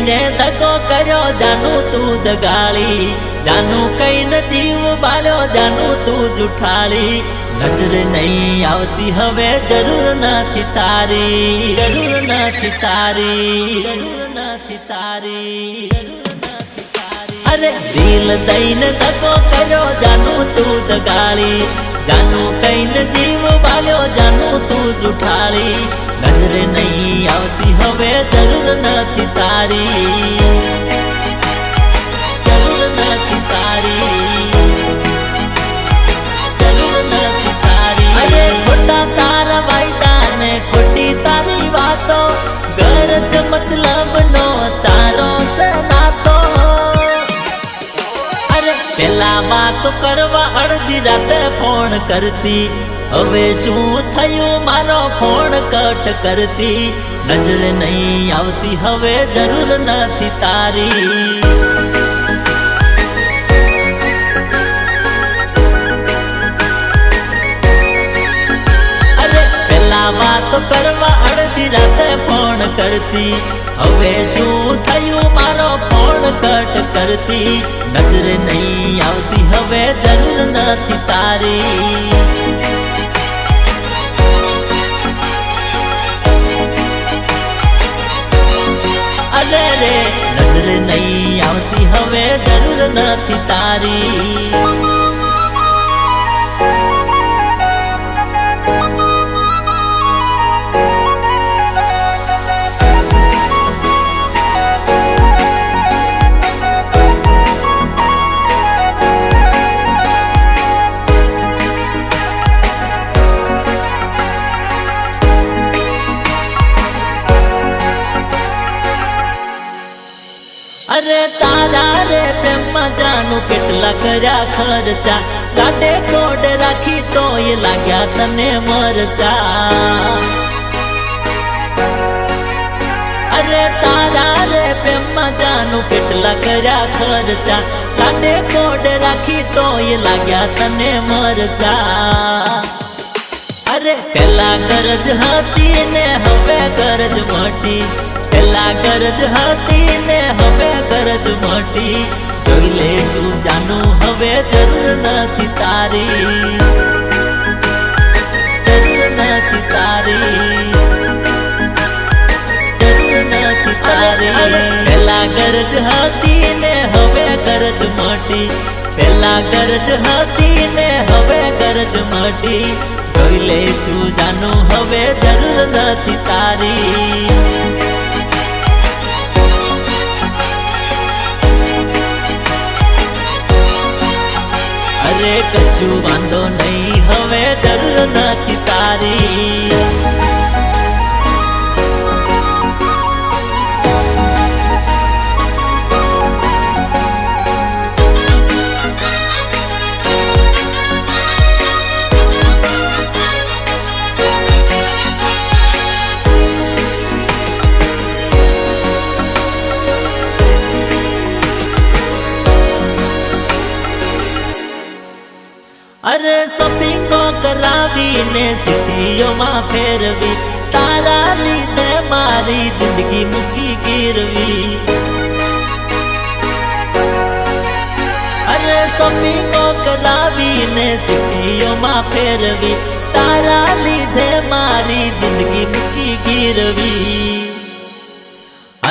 દઈને ધક્કો કર્યો જાનું તું દગાળી, જાનું કઈને જીવ બાળ્યો જાનું તું જુઠાળી. નજર નહીં આવતી હવે જરૂર નથી તારી, જરૂર નથી તારી, જરૂર નથી તારી. અરે દિલ દઈને ધક્કો કર્યો જાનું તું દગાળી, જાનું કઈને જીવ બાળ્યો જાનું તું જુઠાળી. નજરે નહીં આવતી હવે જરૂર નથી તારી, જરૂર નથી તારી, જરૂર નથી તારી. અરે ખોટા તારા વાયદા ને ખોટી તારી વાતો, ગરજ મતલબ નો તારો નાતો. અરે પેલા વાતો કરવા અડધી રાતે ફોન કરતી, હવે શું થયું મારો ફોન કટ કરતી. નજર નહીં આવતી હવે જરૂર નથી તારી, અરે પેલા વાતો કરવા અડધી રાતે ફોન કરતી, હવે શું થયું મારો ફોન કટ કરતી. નજર નહીં આવતી હવે જરૂર નથી તારી. અરે રે નજર નહીં આવતી હવે જરૂર નથી તારી. અરે તારા રે પ્રેમમાં જાનું કેટલા કર્યા ખર્ચા, કાટે કોડ રાખી તો એ લાગ્યા તને મરચા. અરે તારા રે પ્રેમમાં જાનું કેટલા કર્યા ખર્ચા, કાટે કોડ રાખી તો એ લાગ્યા તને મરચા. અરે પેલા ગરજ હતી ને હવે ગરજ મોટી, પેલા ગરજ હતી ને હવે ગરજ મોટી. જોઈ લેશું જાનું હવે જરૂર નથી તારી, જરૂર નથી તારી, જરૂર નથી તારી. પેલા ગરજ હતી ને હવે ગરજ મોટી, પેલા ગરજ હતી ને હવે ગરજ મોટી. જોઈ લેશું જાનું હવે જરૂર નથી તારી. અરે કશું વાંધો નહીં હવે જરૂર નથી તારી. અરે શોપિંગો કરાવીને સિટીઓમાં ફેરવી, તારા લીધે મારી જિંદગી મૂકી ગીરવી. અરે શોપિંગો કરાવીને સિટીઓમાં ફેરવી, તારા લીધે મારી જિંદગી મૂકી ગીરવી.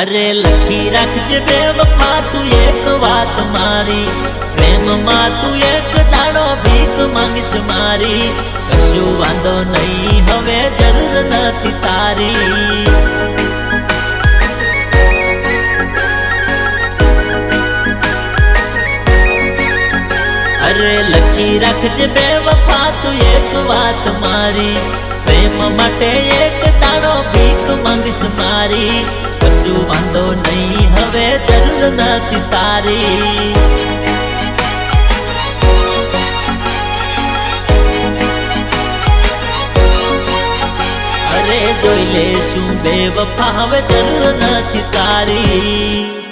અરે લખી રાખજે બેવફા તું એક વાત મારી, પ્રેમમાં તું એક દાડો ભીખ માંગીશ મારી. કશું વાંધો નહીં હવે જરૂર નથી તારી, અરે લખી રાખજે બેવફા તું એક વાત મારી, પ્રેમ માટે એક દાડો ભીખ માંગીશ મારી. કશું વાંધો નહીં હવે જરૂર નથી તારી. જોઈ લેશું બેવફા હવે જરૂર નથી તારી.